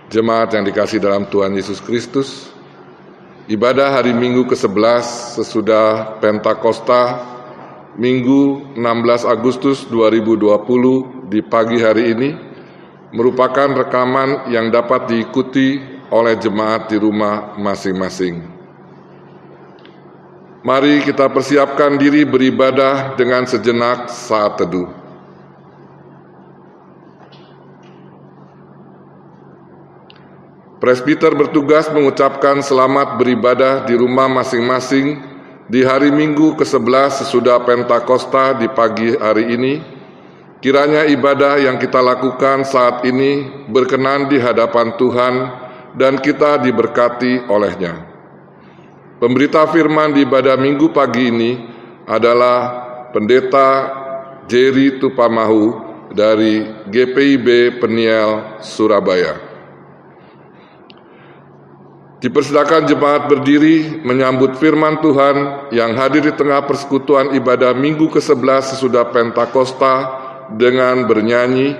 Jemaat yang dikasihi dalam Tuhan Yesus Kristus, ibadah hari Minggu ke-11 sesudah Pentakosta, Minggu 16 Agustus 2020 di pagi hari ini, merupakan rekaman yang dapat diikuti oleh jemaat di rumah masing-masing. Mari kita persiapkan diri beribadah dengan sejenak saat teduh. Presbiter bertugas mengucapkan selamat beribadah di rumah masing-masing di hari Minggu ke-11 sesudah Pentakosta di pagi hari ini. Kiranya ibadah yang kita lakukan saat ini berkenan di hadapan Tuhan dan kita diberkati olehnya. Pemberita firman di ibadah Minggu pagi ini adalah Pendeta Jerry Tupamahu dari GPIB Peniel, Surabaya. Dipersilakan jemaat berdiri menyambut firman Tuhan yang hadir di tengah persekutuan ibadah Minggu ke-11 sesudah Pentakosta dengan bernyanyi,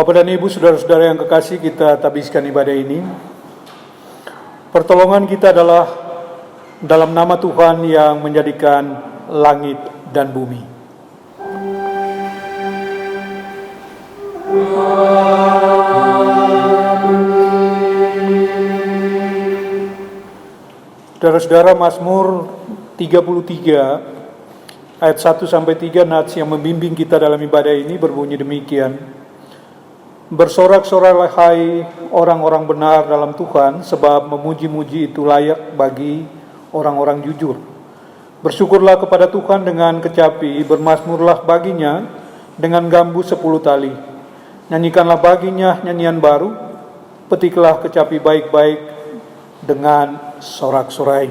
Bapak dan Ibu, saudara-saudara yang kekasih, kita tabiskan ibadah ini. Pertolongan kita adalah dalam nama Tuhan yang menjadikan langit dan bumi. Saudara-saudara, Mazmur 33 ayat 1-3 nats yang membimbing kita dalam ibadah ini berbunyi demikian. Bersorak-soraklah hai orang-orang benar dalam Tuhan, sebab memuji-muji itu layak bagi orang-orang jujur. Bersyukurlah kepada Tuhan dengan kecapi, bermazmurlah baginya dengan gambu 10 tali. Nyanyikanlah baginya nyanyian baru, petiklah kecapi baik-baik dengan sorak-sorai.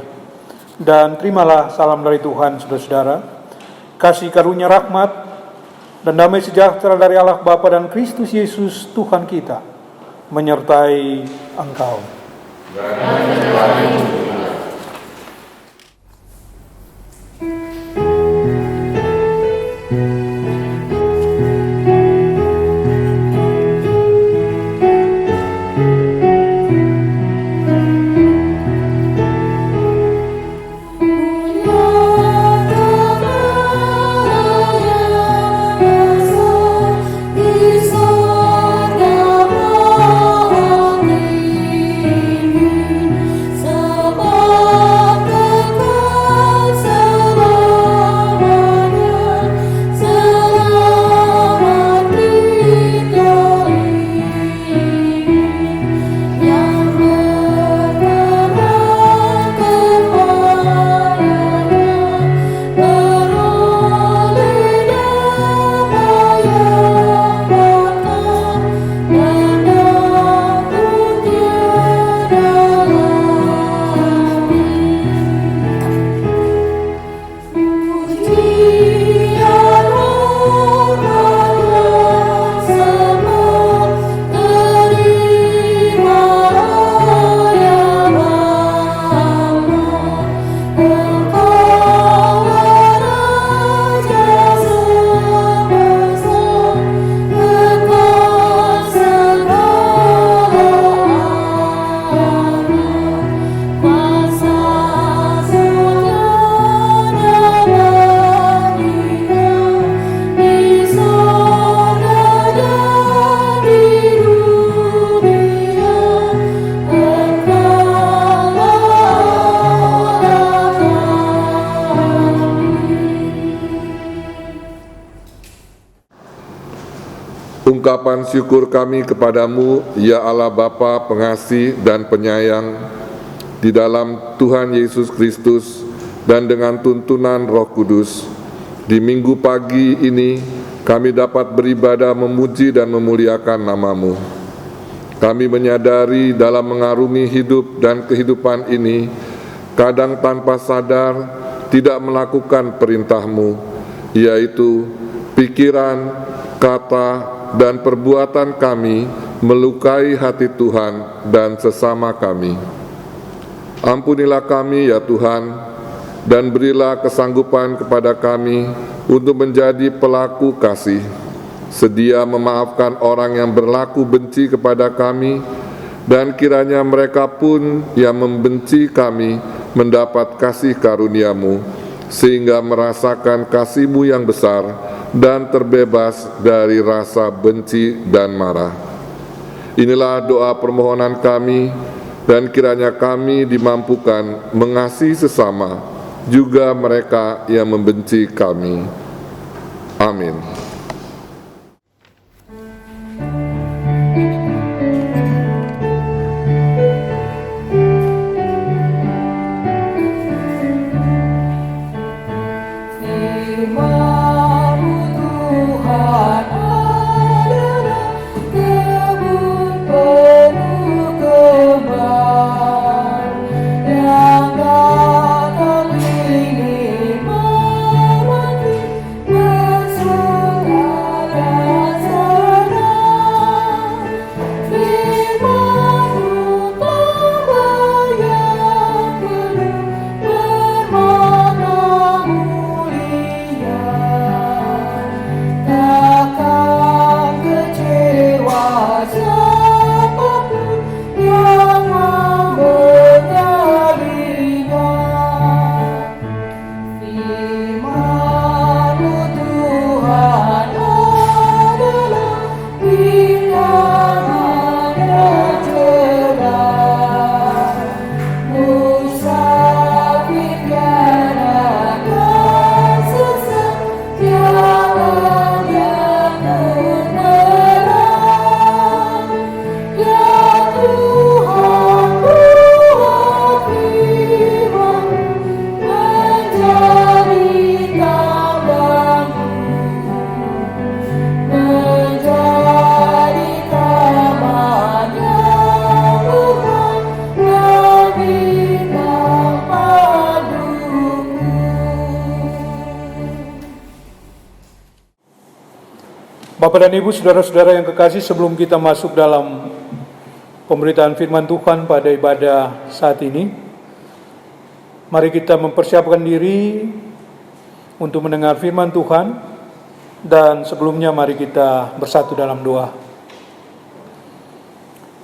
Dan terimalah salam dari Tuhan, saudara-saudara. Kasih karunia rahmat dan damai sejahtera dari Allah Bapa dan Kristus Yesus Tuhan kita menyertai engkau. Ungkapan syukur kami kepadamu, ya Allah Bapa pengasih dan penyayang, di dalam Tuhan Yesus Kristus dan dengan tuntunan Roh Kudus. Di minggu pagi ini kami dapat beribadah memuji dan memuliakan nama-Mu. Kami menyadari dalam mengarungi hidup dan kehidupan ini, kadang tanpa sadar tidak melakukan perintah-Mu, yaitu pikiran, kata, dan perbuatan kami melukai hati Tuhan dan sesama kami. Ampunilah kami ya Tuhan, dan berilah kesanggupan kepada kami untuk menjadi pelaku kasih, sedia memaafkan orang yang berlaku benci kepada kami, dan kiranya mereka pun yang membenci kami mendapat kasih karunia-Mu, sehingga merasakan kasih-Mu yang besar dan terbebas dari rasa benci dan marah. Inilah doa permohonan kami, dan kiranya kami dimampukan mengasihi sesama, juga mereka yang membenci kami. Amin. Yang Bapak dan Ibu, saudara-saudara yang kekasih, sebelum kita masuk dalam pemberitaan firman Tuhan pada ibadah saat ini, mari kita mempersiapkan diri untuk mendengar firman Tuhan, dan sebelumnya mari kita bersatu dalam doa.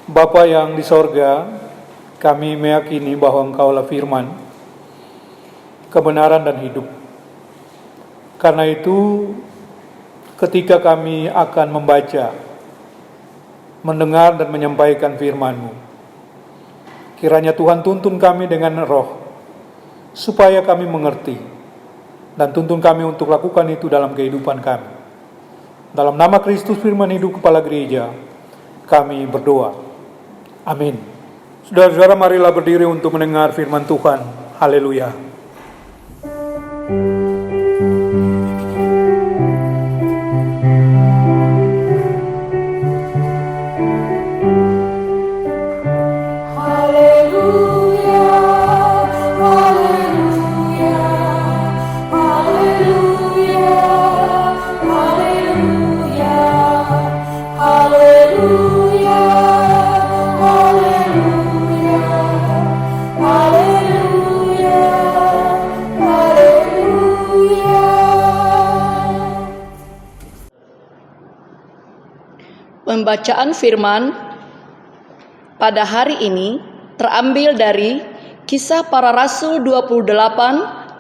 Bapa yang di sorga, kami meyakini bahwa Engkaulah firman, kebenaran dan hidup. Karena itu, ketika kami akan membaca, mendengar dan menyampaikan firman-Mu, kiranya Tuhan tuntun kami dengan roh, supaya kami mengerti, dan tuntun kami untuk lakukan itu dalam kehidupan kami. Dalam nama Kristus firman hidup Kepala Gereja, kami berdoa. Amin. Saudara-saudara, marilah berdiri untuk mendengar firman Tuhan. Haleluya. Pembacaan firman pada hari ini terambil dari Kisah Para Rasul 28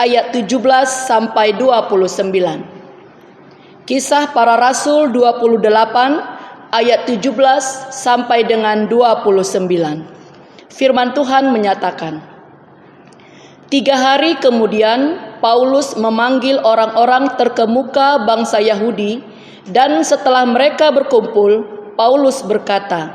ayat 17 sampai 29. Kisah Para Rasul 28 ayat 17 sampai dengan 29. Firman Tuhan menyatakan, 3 hari kemudian Paulus memanggil orang-orang terkemuka bangsa Yahudi, dan setelah mereka berkumpul, Paulus berkata,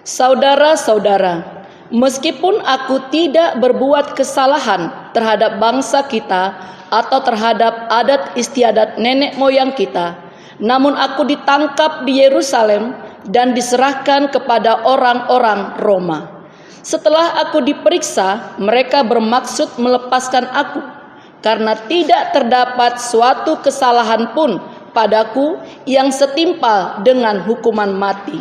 "Saudara-saudara, meskipun aku tidak berbuat kesalahan terhadap bangsa kita atau terhadap adat istiadat nenek moyang kita, namun aku ditangkap di Yerusalem dan diserahkan kepada orang-orang Roma. Setelah aku diperiksa, mereka bermaksud melepaskan aku, karena tidak terdapat suatu kesalahan pun padaku yang setimpal dengan hukuman mati.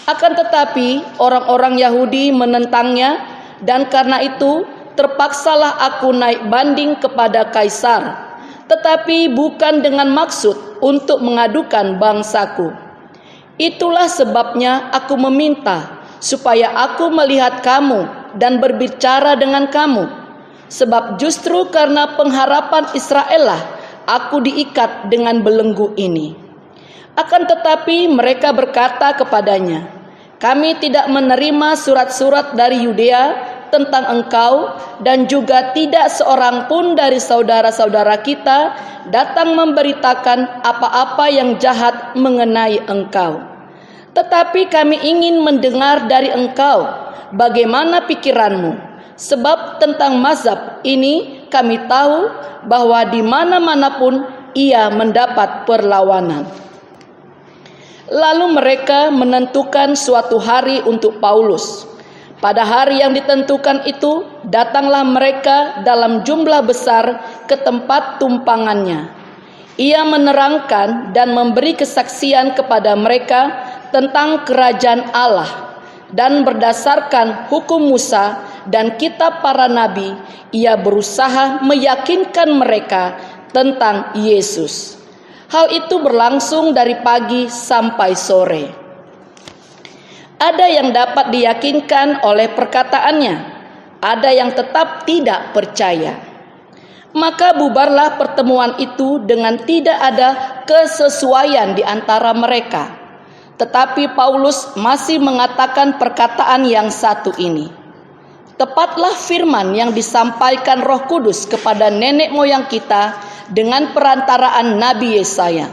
Akan tetapi orang-orang Yahudi menentangnya, dan karena itu terpaksalah aku naik banding kepada Kaisar, tetapi bukan dengan maksud untuk mengadukan bangsaku. Itulah sebabnya aku meminta supaya aku melihat kamu dan berbicara dengan kamu, sebab justru karena pengharapan Israel lah aku diikat dengan belenggu ini." Akan tetapi mereka berkata kepadanya, "Kami tidak menerima surat-surat dari Yudea tentang engkau, dan juga tidak seorang pun dari saudara-saudara kita datang memberitakan apa-apa yang jahat mengenai engkau. Tetapi kami ingin mendengar dari engkau bagaimana pikiranmu, sebab tentang mazhab ini kami tahu bahwa di mana-mana pun ia mendapat perlawanan." Lalu mereka menentukan suatu hari untuk Paulus. Pada hari yang ditentukan itu, datanglah mereka dalam jumlah besar ke tempat tumpangannya. Ia menerangkan dan memberi kesaksian kepada mereka tentang kerajaan Allah, dan berdasarkan hukum Musa dan kitab para nabi, ia berusaha meyakinkan mereka tentang Yesus. Hal itu berlangsung dari pagi sampai sore. Ada yang dapat diyakinkan oleh perkataannya, ada yang tetap tidak percaya. Maka bubarlah pertemuan itu dengan tidak ada kesesuaian di antara mereka. Tetapi Paulus masih mengatakan perkataan yang satu ini, "Tepatlah firman yang disampaikan Roh Kudus kepada nenek moyang kita dengan perantaraan Nabi Yesaya.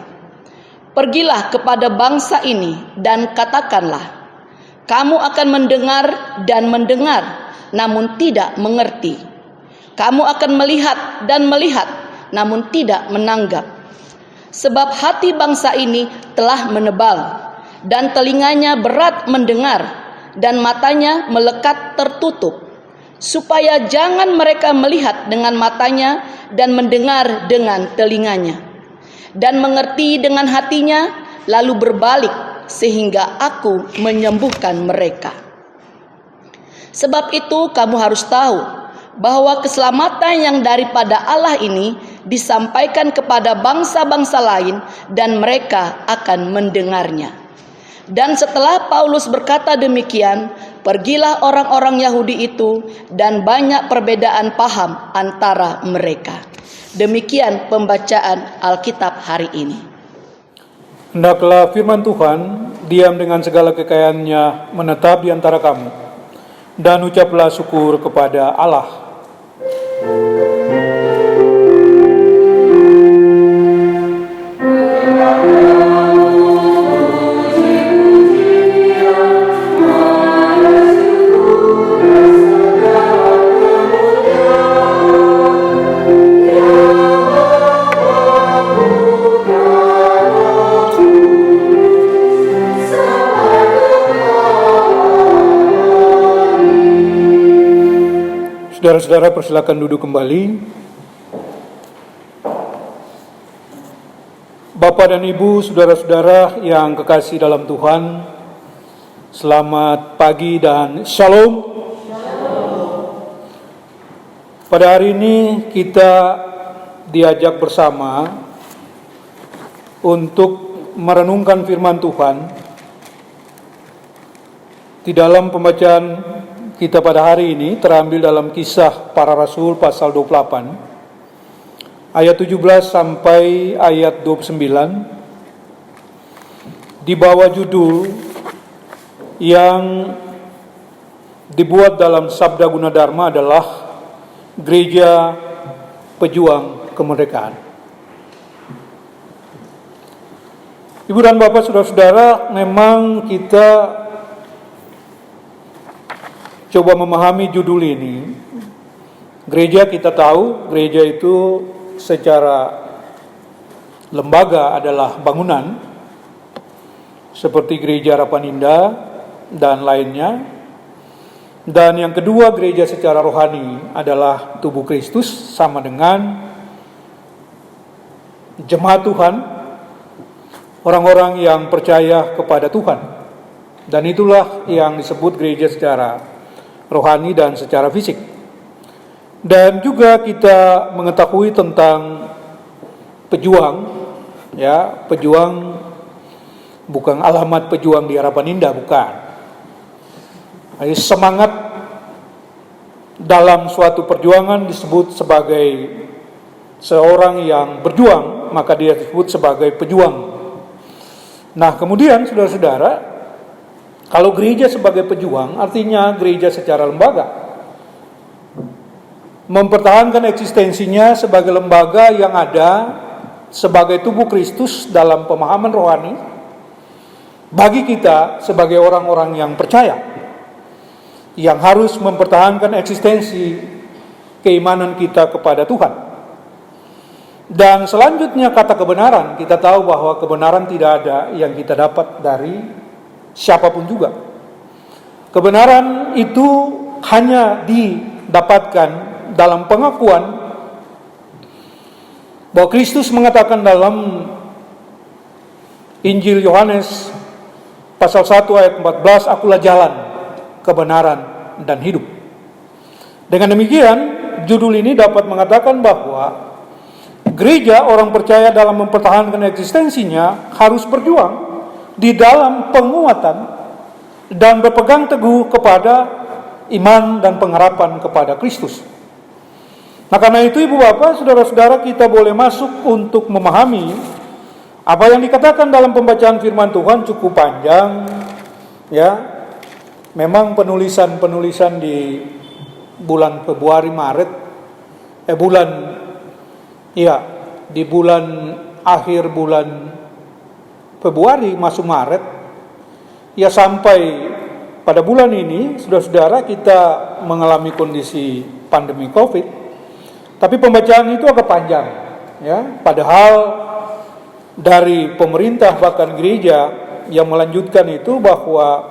Pergilah kepada bangsa ini dan katakanlah, kamu akan mendengar dan mendengar, namun tidak mengerti. Kamu akan melihat dan melihat, namun tidak menanggap. Sebab hati bangsa ini telah menebal, dan telinganya berat mendengar, dan matanya melekat tertutup, supaya jangan mereka melihat dengan matanya dan mendengar dengan telinganya, dan mengerti dengan hatinya, lalu berbalik sehingga aku menyembuhkan mereka. Sebab itu kamu harus tahu bahwa keselamatan yang daripada Allah ini disampaikan kepada bangsa-bangsa lain dan mereka akan mendengarnya. Dan setelah Paulus berkata demikian, pergilah orang-orang Yahudi itu dan banyak perbedaan paham antara mereka. Demikian pembacaan Alkitab hari ini. Hendaklah firman Tuhan diam dengan segala kekayaannya menetap di antara kamu, dan ucaplah syukur kepada Allah. Saudara-saudara, persilakan duduk kembali. Bapak dan Ibu, saudara-saudara yang kekasih dalam Tuhan, selamat pagi dan shalom. Pada hari ini kita diajak bersama untuk merenungkan firman Tuhan di dalam pembacaan kita pada hari ini terambil dalam Kisah Para Rasul pasal 28 ayat 17 sampai ayat 29 di bawah judul yang dibuat dalam Sabda Gunadarma adalah Gereja Pejuang Kemerdekaan. Ibu dan Bapak, saudara-saudara, memang kita coba memahami judul ini. Gereja, kita tahu gereja itu secara lembaga adalah bangunan seperti gereja Harapan Indah dan lainnya. Dan yang kedua, gereja secara rohani adalah tubuh Kristus, sama dengan jemaat Tuhan, orang-orang yang percaya kepada Tuhan. Dan itulah yang disebut gereja secara rohani dan secara fisik. Dan juga kita mengetahui tentang pejuang, ya, pejuang bukan alamat pejuang di Harapan Indah, bukan. Jadi semangat dalam suatu perjuangan disebut sebagai seorang yang berjuang, maka dia disebut sebagai pejuang. Nah, kemudian saudara-saudara, kalau gereja sebagai pejuang, artinya gereja secara lembaga mempertahankan eksistensinya sebagai lembaga yang ada sebagai tubuh Kristus dalam pemahaman rohani bagi kita sebagai orang-orang yang percaya, yang harus mempertahankan eksistensi keimanan kita kepada Tuhan. Dan selanjutnya kata kebenaran, kita tahu bahwa kebenaran tidak ada yang kita dapat dari siapapun juga. Kebenaran itu hanya didapatkan dalam pengakuan bahwa Kristus mengatakan dalam Injil Yohanes pasal 1 ayat 14, akulah jalan, kebenaran, dan hidup. Dengan demikian, judul ini dapat mengatakan bahwa gereja, orang percaya dalam mempertahankan eksistensinya, harus berjuang di dalam penguatan dan berpegang teguh kepada iman dan pengharapan kepada Kristus. Nah, karena itu Ibu Bapak, saudara-saudara, kita boleh masuk untuk memahami apa yang dikatakan dalam pembacaan firman Tuhan cukup panjang, ya. Memang penulisan di bulan Februari, Maret, di bulan akhir bulan Februari masuk Maret, ya, sampai pada bulan ini, saudara-saudara, kita mengalami kondisi pandemi COVID. Tapi pembacaan itu agak panjang, ya. Padahal dari pemerintah bahkan gereja yang melanjutkan itu bahwa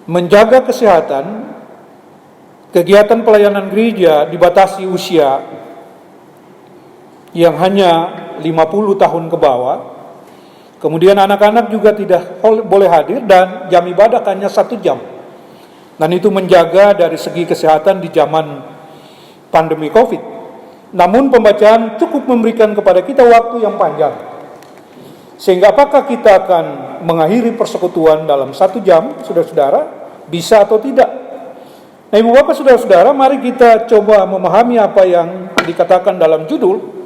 menjaga kesehatan, kegiatan pelayanan gereja dibatasi usia yang hanya 50 tahun ke bawah, Kemudian anak-anak juga tidak boleh hadir dan jam ibadah hanya 1 jam. Dan itu menjaga dari segi kesehatan di zaman pandemi COVID. Namun pembacaan cukup memberikan kepada kita waktu yang panjang. Sehingga apakah kita akan mengakhiri persekutuan dalam 1 jam, saudara-saudara, bisa atau tidak? Nah, Ibu Bapak, saudara-saudara, mari kita coba memahami apa yang dikatakan dalam judul.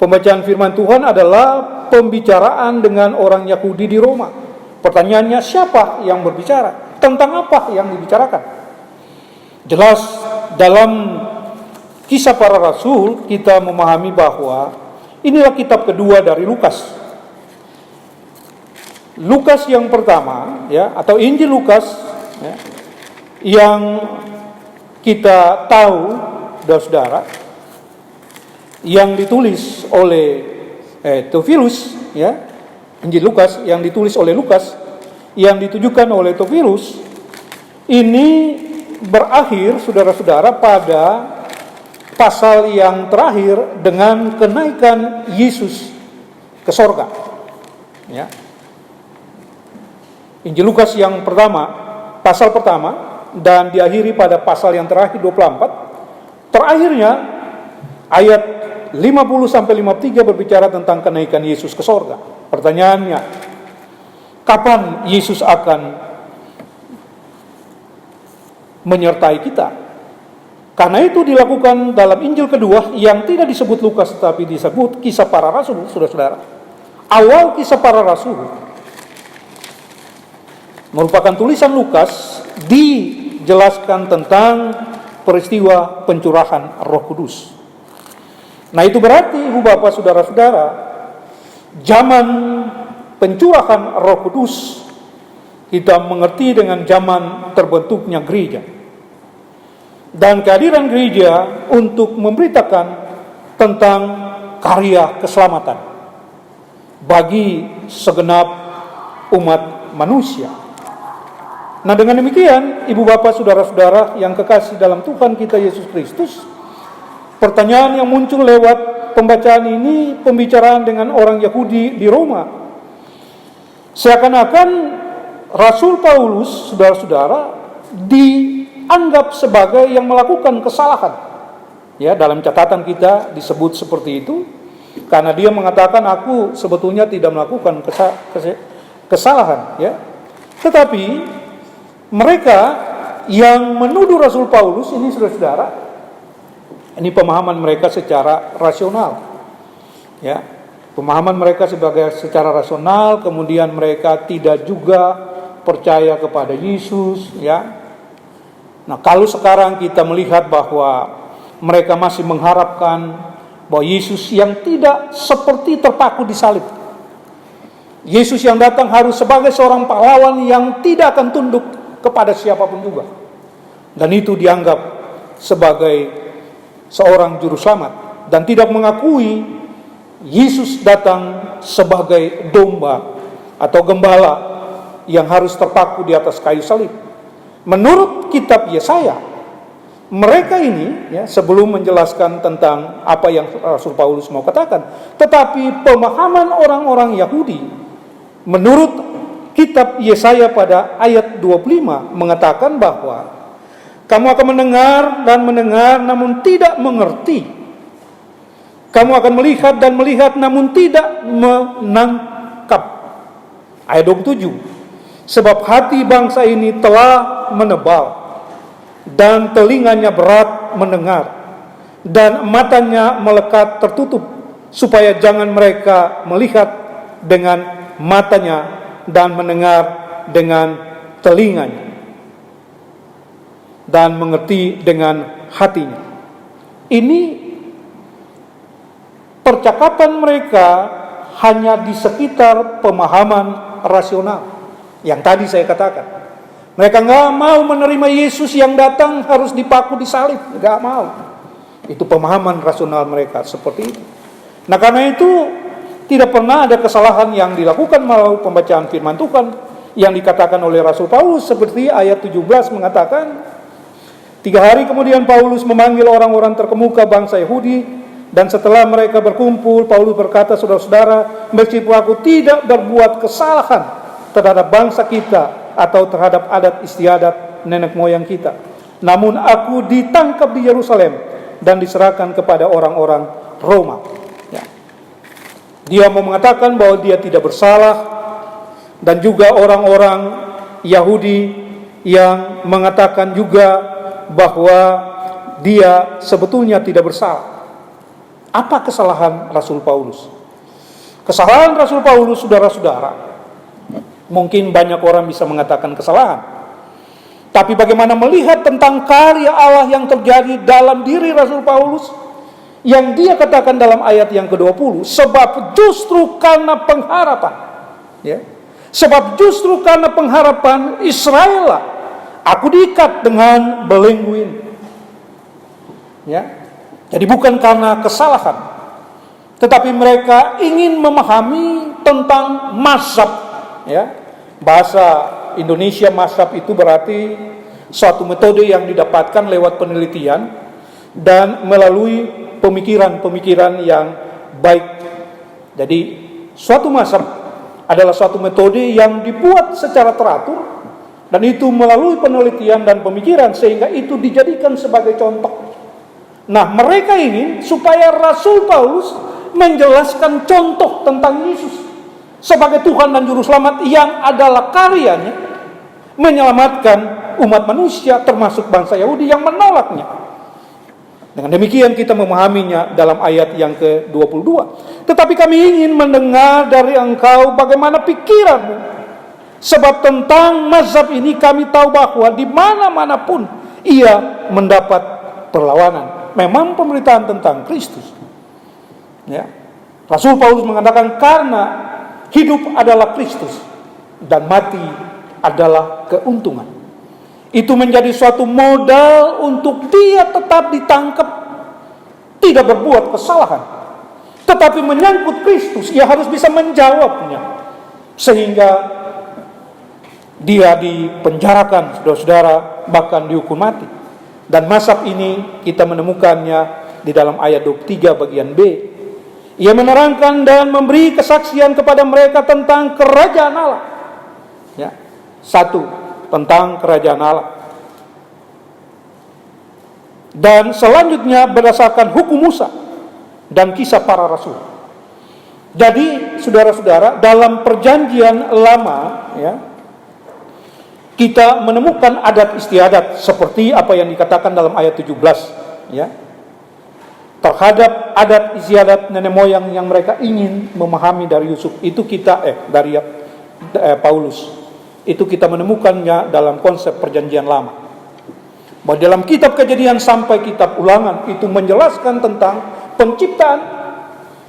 Pembacaan firman Tuhan adalah pembicaraan dengan orang Yahudi di Roma. Pertanyaannya, siapa yang berbicara? Tentang apa yang dibicarakan? Jelas dalam Kisah Para Rasul kita memahami bahwa inilah kitab kedua dari Lukas. Lukas yang pertama, ya, atau Injil Lukas, ya, yang kita tahu, saudara, yang ditulis oleh Theophilus, ya, Injil Lukas yang ditulis oleh Lukas, yang ditujukan oleh Theophilus, ini berakhir, saudara-saudara, pada pasal yang terakhir dengan kenaikan Yesus ke sorga. Ya. Injil Lukas yang pertama, pasal pertama, dan diakhiri pada pasal yang terakhir 24. Terakhirnya ayat 50-53 berbicara tentang kenaikan Yesus ke sorga. Pertanyaannya, kapan Yesus akan menyertai kita? Karena itu dilakukan dalam Injil kedua yang tidak disebut Lukas tetapi disebut Kisah Para Rasul, saudara-saudara. Awal Kisah Para Rasul merupakan tulisan Lukas, dijelaskan tentang peristiwa pencurahan Roh Kudus. Nah, itu berarti, Ibu Bapak, saudara-saudara, zaman pencurahan Roh Kudus kita mengerti dengan zaman terbentuknya gereja. Dan kehadiran gereja untuk memberitakan tentang karya keselamatan bagi segenap umat manusia. Nah, dengan demikian, Ibu Bapak, saudara-saudara yang kekasih dalam Tuhan kita Yesus Kristus, pertanyaan yang muncul lewat pembacaan ini, pembicaraan dengan orang Yahudi di Roma, seakan-akan Rasul Paulus, saudara-saudara, dianggap sebagai yang melakukan kesalahan. Ya, dalam catatan kita disebut seperti itu, karena dia mengatakan, aku sebetulnya tidak melakukan kesalahan. Ya, tetapi mereka yang menuduh Rasul Paulus ini, saudara-saudara, ini pemahaman mereka secara rasional. Ya, pemahaman mereka secara rasional, kemudian mereka tidak juga percaya kepada Yesus, ya. Nah, kalau sekarang kita melihat bahwa mereka masih mengharapkan bahwa Yesus yang tidak seperti terpaku di salib, Yesus yang datang harus sebagai seorang pahlawan yang tidak akan tunduk kepada siapapun juga, dan itu dianggap sebagai seorang juru selamat, dan tidak mengakui Yesus datang sebagai domba atau gembala yang harus terpaku di atas kayu salib. Menurut kitab Yesaya, mereka ini, ya, sebelum menjelaskan tentang apa yang Rasul Paulus mau katakan, tetapi pemahaman orang-orang Yahudi menurut kitab Yesaya pada ayat 25 mengatakan bahwa kamu akan mendengar dan mendengar namun tidak mengerti. Kamu akan melihat dan melihat namun tidak menangkap. Ayat 27. Sebab hati bangsa ini telah menebal dan telinganya berat mendengar dan matanya melekat tertutup supaya jangan mereka melihat dengan matanya dan mendengar dengan telinganya dan mengerti dengan hatinya. Ini percakapan mereka hanya di sekitar pemahaman rasional yang tadi saya katakan. Mereka nggak mau menerima Yesus yang datang harus dipaku di salib, nggak mau. Itu pemahaman rasional mereka seperti itu. Nah, karena itu tidak pernah ada kesalahan yang dilakukan melalui pembacaan firman Tuhan yang dikatakan oleh Rasul Paulus, seperti ayat 17 mengatakan, 3 hari kemudian Paulus memanggil orang-orang terkemuka bangsa Yahudi Dan setelah mereka berkumpul, Paulus berkata, saudara-saudara, meskipun aku tidak berbuat kesalahan terhadap bangsa kita atau terhadap adat istiadat nenek moyang kita, namun aku ditangkap di Yerusalem dan diserahkan kepada orang-orang Roma. Ya. Dia mau mengatakan bahwa dia tidak bersalah, dan juga orang-orang Yahudi yang mengatakan juga bahwa dia sebetulnya tidak bersalah. Apa kesalahan Rasul Paulus? Kesalahan Rasul Paulus, saudara-saudara, mungkin banyak orang bisa mengatakan kesalahan. Tapi bagaimana melihat tentang karya Allah yang terjadi dalam diri Rasul Paulus, yang dia katakan dalam ayat yang ke-20, sebab justru karena pengharapan, ya, sebab justru karena pengharapan Israel lah aku diikat dengan belenggu ini. Ya. Jadi bukan karena kesalahan, tetapi mereka ingin memahami tentang mazhab. Ya. Bahasa Indonesia mazhab itu berarti suatu metode yang didapatkan lewat penelitian dan melalui pemikiran-pemikiran yang baik. Jadi suatu mazhab adalah suatu metode yang dibuat secara teratur, dan itu melalui penelitian dan pemikiran sehingga itu dijadikan sebagai contoh. Nah, mereka ingin supaya Rasul Paulus menjelaskan contoh tentang Yesus sebagai Tuhan dan Juru Selamat yang adalah karyanya menyelamatkan umat manusia termasuk bangsa Yahudi yang menolaknya. Dengan demikian kita memahaminya dalam ayat yang ke-22. Tetapi kami ingin mendengar dari engkau bagaimana pikiranmu. Sebab tentang mazhab ini kami tahu bahwa di mana-mana pun ia mendapat perlawanan. Memang pemberitaan tentang Kristus. Ya. Rasul Paulus mengatakan karena hidup adalah Kristus dan mati adalah keuntungan. Itu menjadi suatu modal untuk dia tetap ditangkap, tidak berbuat kesalahan, tetapi menyangkut Kristus, ia harus bisa menjawabnya, sehingga dia dipenjarakan, saudara-saudara, bahkan dihukum mati. Dan mazhab ini kita menemukannya di dalam ayat 23 bagian B. Ia menerangkan dan memberi kesaksian kepada mereka tentang kerajaan Allah. Ya. Satu, tentang kerajaan Allah. Dan selanjutnya berdasarkan hukum Musa dan kisah para rasul. Jadi saudara-saudara, dalam perjanjian lama, ya, kita menemukan adat istiadat seperti apa yang dikatakan dalam ayat 17, ya. Terhadap adat istiadat nenek moyang yang mereka ingin memahami dari Yusuf, itu kita dari Paulus. Itu kita menemukannya dalam konsep perjanjian lama. Bahwa dalam kitab Kejadian sampai kitab Ulangan itu menjelaskan tentang penciptaan,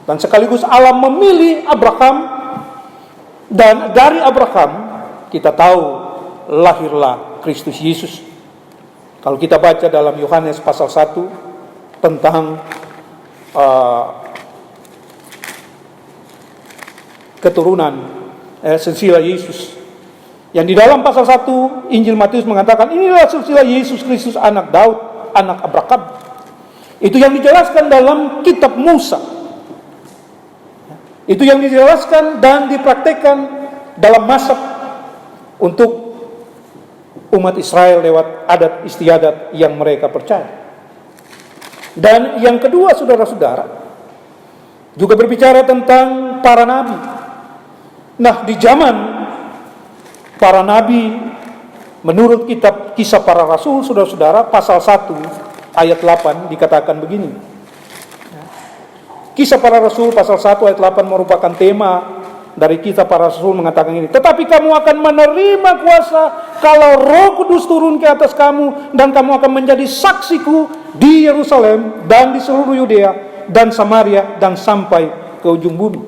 dan sekaligus Allah memilih Abraham, dan dari Abraham kita tahu lahirlah Kristus Yesus. Kalau kita baca dalam Yohanes pasal 1 tentang keturunan silsilah Yesus, yang di dalam pasal 1 Injil Matius mengatakan inilah silsilah Yesus Kristus anak Daud, anak Abraham. Itu yang dijelaskan dalam kitab Musa. Itu yang dijelaskan dan dipraktekkan dalam mazhab untuk umat Israel lewat adat istiadat yang mereka percaya. Dan yang kedua, saudara-saudara, juga berbicara tentang para nabi. Nah, di zaman para nabi, menurut kitab Kisah Para Rasul, saudara-saudara, pasal 1 ayat 8 dikatakan begini. Kisah Para Rasul pasal 1 ayat 8 merupakan tema dari Kisah Para Rasul mengatakan ini. Tetapi kamu akan menerima kuasa kalau Roh Kudus turun ke atas kamu, dan kamu akan menjadi saksiku di Yerusalem dan di seluruh Yudea dan Samaria dan sampai ke ujung bumi.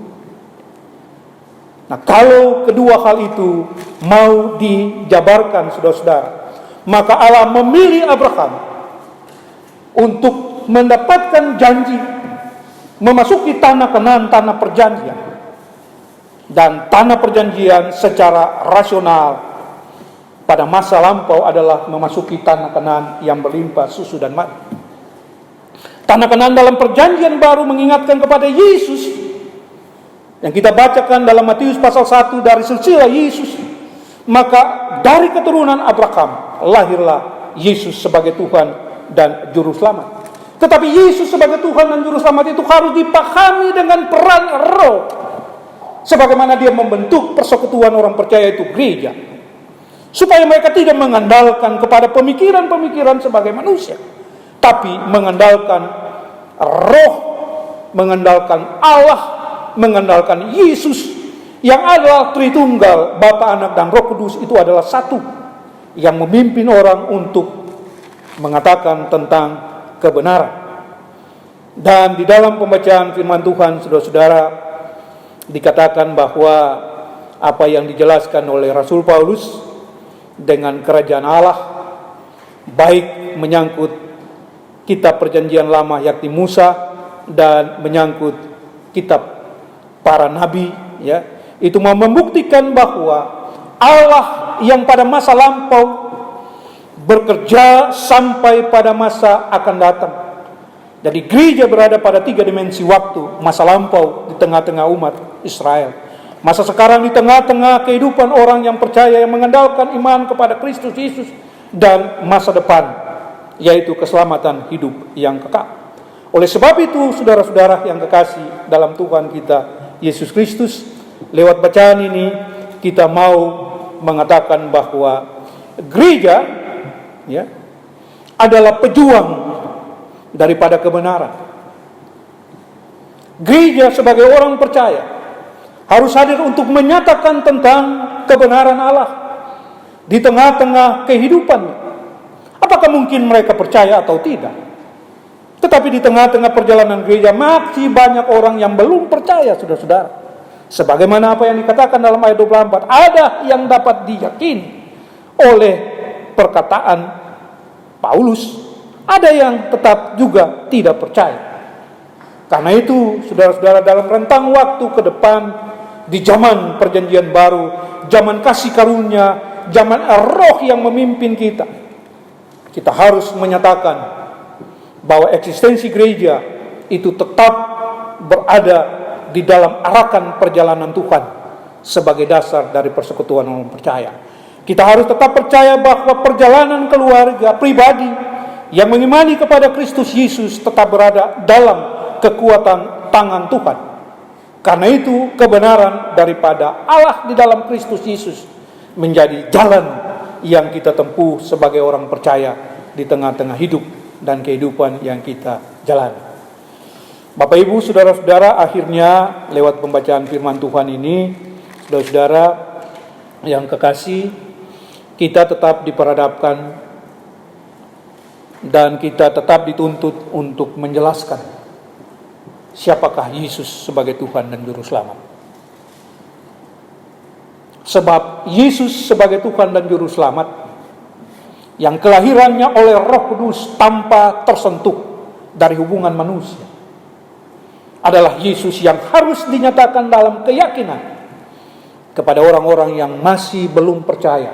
Nah, kalau kedua hal itu mau dijabarkan, saudara-saudara, maka Allah memilih Abraham untuk mendapatkan janji memasuki tanah Kanaan, tanah perjanjian. Dan tanah perjanjian secara rasional pada masa lampau adalah memasuki tanah Kanaan yang berlimpah susu dan madu. Tanda-tanda dalam perjanjian baru mengingatkan kepada Yesus yang kita bacakan dalam Matius pasal 1 dari silsilah Yesus. Maka dari keturunan Abraham lahirlah Yesus sebagai Tuhan dan Juru Selamat. Tetapi Yesus sebagai Tuhan dan Juru Selamat itu harus dipahami dengan peran roh. Sebagaimana dia membentuk persekutuan orang percaya itu gereja. Supaya mereka tidak mengandalkan kepada pemikiran-pemikiran sebagai manusia. Tapi mengandalkan roh, mengandalkan Allah, mengandalkan Yesus yang adalah Tritunggal, Bapa, Anak, dan Roh Kudus itu adalah satu yang memimpin orang untuk mengatakan tentang kebenaran. Dan di dalam pembacaan firman Tuhan, saudara-saudara, dikatakan bahwa apa yang dijelaskan oleh Rasul Paulus dengan kerajaan Allah, baik menyangkut kitab perjanjian lama yakni Musa dan menyangkut kitab para nabi, ya, itu mau membuktikan bahwa Allah yang pada masa lampau bekerja sampai pada masa akan datang. Jadi gereja berada pada 3 dimensi waktu. Masa lampau di tengah-tengah umat Israel, masa sekarang di tengah-tengah kehidupan orang yang percaya, yang mengandalkan iman kepada Kristus Yesus, dan masa depan, yaitu keselamatan hidup yang kekal. Oleh sebab itu, saudara-saudara yang kekasih dalam Tuhan kita Yesus Kristus, lewat bacaan ini kita mau mengatakan bahwa gereja, ya, adalah pejuang daripada kebenaran. Gereja sebagai orang percaya harus hadir untuk menyatakan tentang kebenaran Allah di tengah-tengah kehidupannya. Apakah mungkin mereka percaya atau tidak? Tetapi di tengah-tengah perjalanan gereja masih banyak orang yang belum percaya, saudara-saudara. Sebagaimana apa yang dikatakan dalam ayat 24, ada yang dapat diyakini oleh perkataan Paulus, ada yang tetap juga tidak percaya. Karena itu, saudara-saudara, dalam rentang waktu ke depan, di zaman perjanjian baru, zaman kasih karunia, zaman roh yang memimpin kita, kita harus menyatakan bahwa eksistensi gereja itu tetap berada di dalam arahkan perjalanan Tuhan sebagai dasar dari persekutuan orang percaya. Kita harus tetap percaya bahwa perjalanan keluarga pribadi yang mengimani kepada Kristus Yesus tetap berada dalam kekuatan tangan Tuhan. Karena itu kebenaran daripada Allah di dalam Kristus Yesus menjadi jalan yang kita tempuh sebagai orang percaya di tengah-tengah hidup dan kehidupan yang kita jalani. Bapak Ibu, saudara-saudara, akhirnya lewat pembacaan firman Tuhan ini, saudara-saudara yang kekasih, kita tetap diperhadapkan dan kita tetap dituntut untuk menjelaskan siapakah Yesus sebagai Tuhan dan Juru Selamat. Sebab Yesus sebagai Tuhan dan Juru Selamat yang kelahirannya oleh Roh Kudus tanpa tersentuh dari hubungan manusia adalah Yesus yang harus dinyatakan dalam keyakinan kepada orang-orang yang masih belum percaya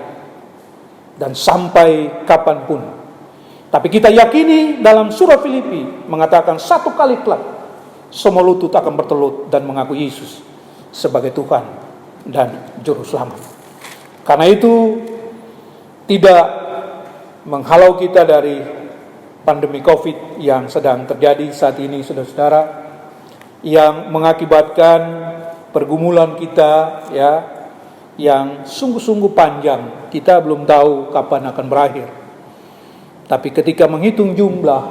dan sampai kapanpun. Tapi kita yakini dalam surah Filipi mengatakan satu kali kelak semua lutut akan bertelut dan mengaku Yesus sebagai Tuhan dan Juru Selamat. Karena itu tidak menghalau kita dari pandemi COVID yang sedang terjadi saat ini, saudara-saudara, yang mengakibatkan pergumulan kita, ya, yang sungguh-sungguh panjang. Kita belum tahu kapan akan berakhir. Tapi ketika menghitung jumlah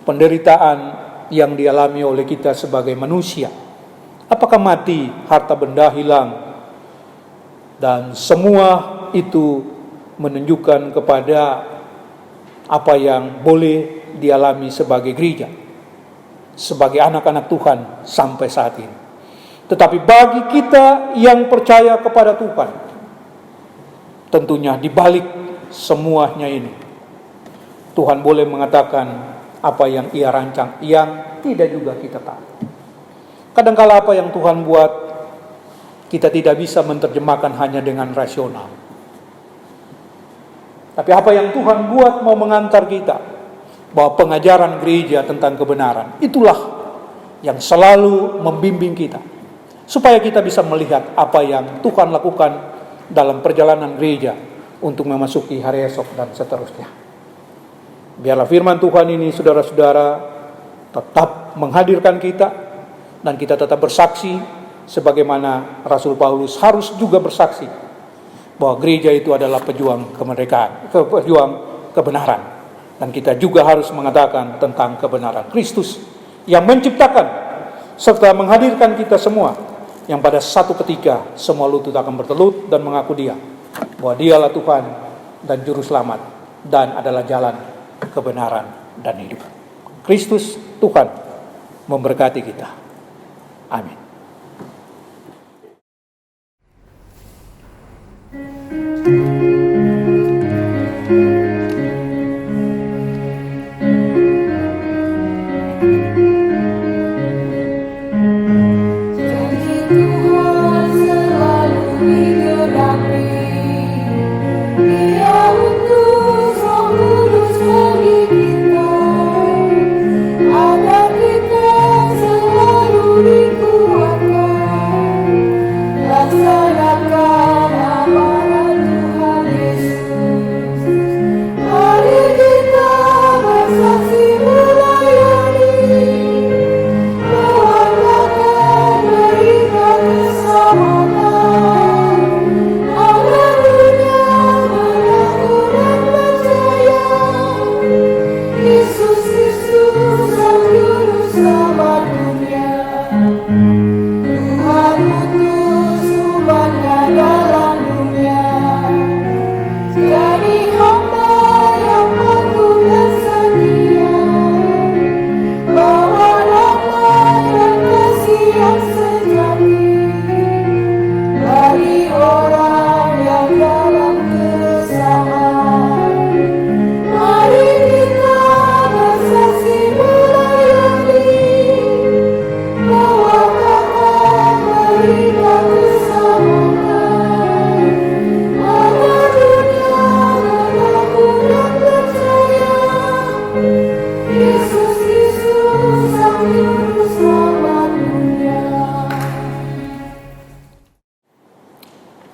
penderitaan yang dialami oleh kita sebagai manusia, apakah mati, harta benda hilang, dan semua itu menunjukkan kepada apa yang boleh dialami sebagai gereja, sebagai anak-anak Tuhan sampai saat ini. Tetapi bagi kita yang percaya kepada Tuhan, tentunya di balik semuanya ini, Tuhan boleh mengatakan apa yang Ia rancang, yang tidak juga kita tahu. Kadangkala apa yang Tuhan buat, kita tidak bisa menerjemahkan hanya dengan rasional. Tapi apa yang Tuhan buat mau mengantar kita, bahwa pengajaran gereja tentang kebenaran itulah yang selalu membimbing kita, supaya kita bisa melihat apa yang Tuhan lakukan dalam perjalanan gereja untuk memasuki hari esok dan seterusnya. Biarlah firman Tuhan ini, saudara-saudara, tetap menghadirkan kita, dan kita tetap bersaksi, sebagaimana Rasul Paulus harus juga bersaksi, bahwa gereja itu adalah pejuang kemerdekaan, pejuang kebenaran. Dan kita juga harus mengatakan tentang kebenaran Kristus yang menciptakan serta menghadirkan kita semua, yang pada satu ketika semua lutut akan bertelut dan mengaku Dia, bahwa Dialah Tuhan dan Juru Selamat, dan adalah jalan, kebenaran, dan hidup. Kristus Tuhan memberkati kita. Amin.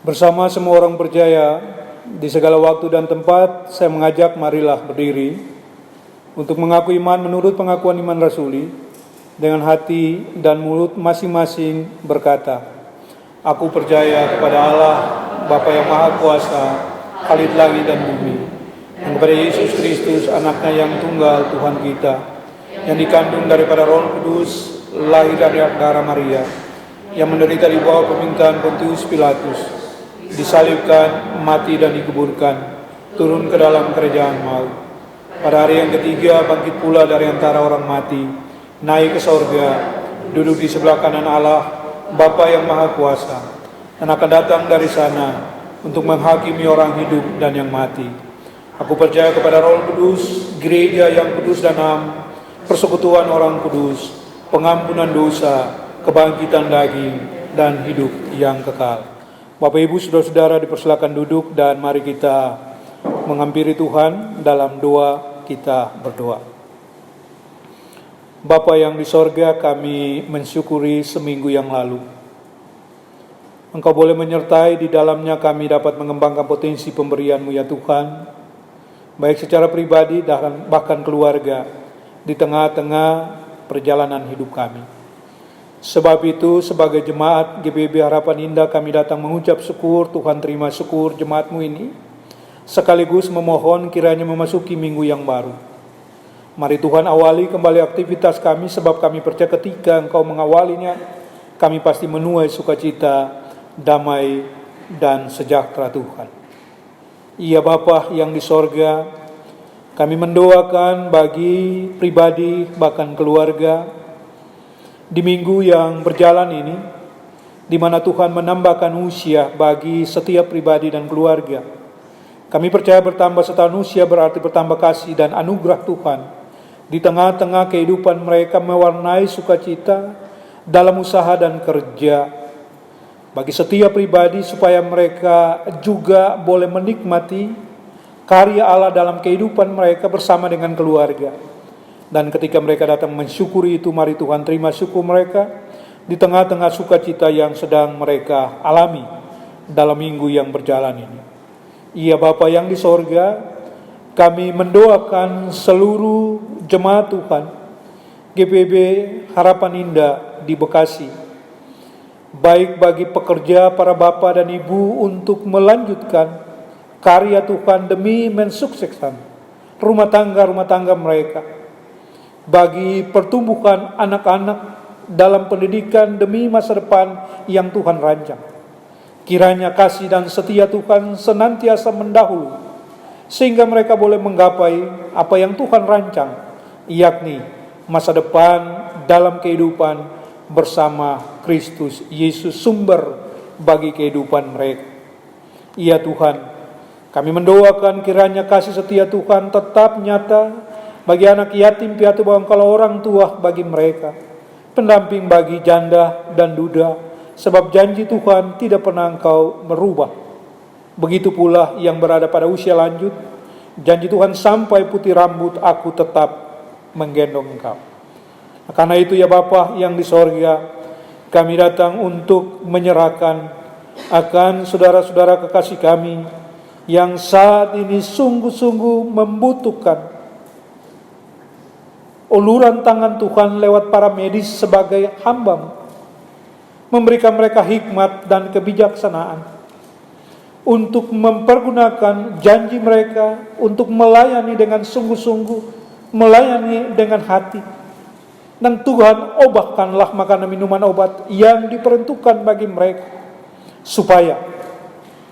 Bersama semua orang percaya di segala waktu dan tempat, saya mengajak marilah berdiri untuk mengaku iman menurut pengakuan iman rasuli, dengan hati dan mulut masing-masing berkata, aku percaya kepada Allah, Bapa yang Maha Kuasa, Khalid langit dan bumi, dan kepada Yesus Kristus, anaknya yang tunggal Tuhan kita, yang dikandung daripada Roh Kudus, lahir dari darah Maria, yang menderita di bawah pemerintahan Pontius Pilatus, disalibkan, mati dan dikuburkan, turun ke dalam kerajaan maut. Pada hari yang ketiga bangkit pula dari antara orang mati, naik ke sorga, duduk di sebelah kanan Allah, Bapa yang Maha Kuasa, dan akan datang dari sana untuk menghakimi orang hidup dan yang mati. Aku percaya kepada Roh Kudus, gereja yang kudus dan am, persekutuan orang kudus, pengampunan dosa, kebangkitan daging, dan hidup yang kekal. Bapak Ibu saudara-saudara dipersilakan duduk, dan mari kita menghampiri Tuhan dalam doa. Kita berdoa. Bapa yang di sorga, kami mensyukuri seminggu yang lalu Engkau boleh menyertai di dalamnya kami dapat mengembangkan potensi pemberian-Mu ya Tuhan, baik secara pribadi dan bahkan keluarga, di tengah-tengah perjalanan hidup kami. Sebab itu sebagai jemaat GBB Harapan Indah kami datang mengucap syukur. Tuhan terima syukur jemaat-Mu ini, sekaligus memohon kiranya memasuki minggu yang baru. Mari Tuhan awali kembali aktivitas kami, sebab kami percaya ketika Engkau mengawalinya, kami pasti menuai sukacita, damai, dan sejahtera Tuhan. Iya Bapa yang di sorga, kami mendoakan bagi pribadi bahkan keluarga di minggu yang berjalan ini, di mana Tuhan menambahkan usia bagi setiap pribadi dan keluarga. Kami percaya bertambah setahun usia berarti bertambah kasih dan anugerah Tuhan. Di tengah-tengah kehidupan mereka mewarnai sukacita dalam usaha dan kerja. Bagi setiap pribadi supaya mereka juga boleh menikmati karya Allah dalam kehidupan mereka bersama dengan keluarga. Dan ketika mereka datang mensyukuri itu, mari Tuhan terima syukur mereka di tengah-tengah sukacita yang sedang mereka alami dalam minggu yang berjalan ini. Ya Bapa yang di sorga, kami mendoakan seluruh jemaat Tuhan GPB Harapan Indah di Bekasi, baik bagi pekerja, para bapak dan ibu, untuk melanjutkan karya Tuhan demi mensukseskan rumah tangga mereka, bagi pertumbuhan anak-anak dalam pendidikan demi masa depan yang Tuhan rancang. Kiranya kasih dan setia Tuhan senantiasa mendahului, sehingga mereka boleh menggapai apa yang Tuhan rancang, yakni masa depan dalam kehidupan bersama Kristus Yesus, sumber bagi kehidupan mereka. Ya Tuhan, kami mendoakan kiranya kasih setia Tuhan tetap nyata bagi anak yatim piatu bangkala orang tua bagi mereka, pendamping bagi janda dan duda, sebab janji Tuhan tidak pernah Engkau merubah. Begitu pula yang berada pada usia lanjut, janji Tuhan sampai putih rambut aku tetap menggendong Engkau. Karena itu ya Bapa yang di sorga, kami datang untuk menyerahkan akan saudara-saudara kekasih kami yang saat ini sungguh-sungguh membutuhkan uluran tangan Tuhan lewat para medis sebagai hamba-Mu. Memberikan mereka hikmat dan kebijaksanaan untuk mempergunakan janji mereka untuk melayani dengan sungguh-sungguh, melayani dengan hati. Dan Tuhan, obatkanlah makanan minuman obat yang diperuntukkan bagi mereka, supaya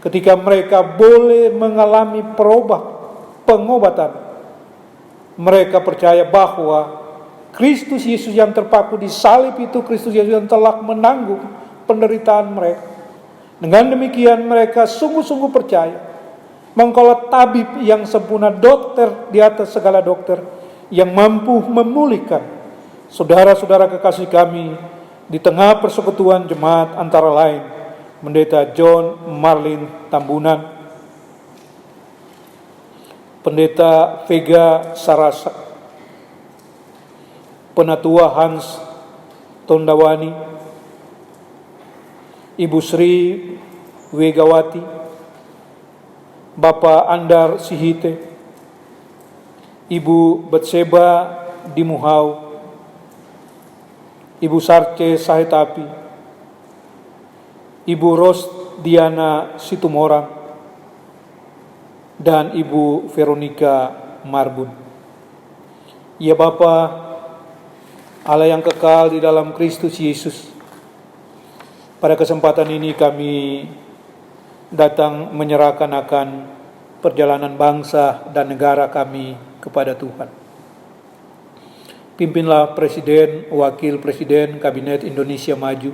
ketika mereka boleh mengalami pengobatan, mereka percaya bahwa Kristus Yesus yang terpaku di salib itu, Kristus Yesus yang telah menanggung penderitaan mereka. Dengan demikian mereka sungguh-sungguh percaya Engkaulah tabib yang sempurna, dokter di atas segala dokter, yang mampu memulihkan saudara-saudara kekasih kami di tengah persekutuan jemaat, antara lain Pendeta John Marlin Tambunan, Pendeta Vega Sarasa, Penatua Hans Tondawani, Ibu Sri Wegawati, Bapak Andar Sihite, Ibu Betseba Dimuhau, Ibu Sarce Sahetapi, Ibu Ros Diana Situmorang, dan Ibu Veronica Marbun. Ya Bapa Allah yang kekal di dalam Kristus Yesus, pada kesempatan ini kami datang menyerahkan akan perjalanan bangsa dan negara kami kepada Tuhan. Pimpinlah Presiden, Wakil Presiden, Kabinet Indonesia Maju,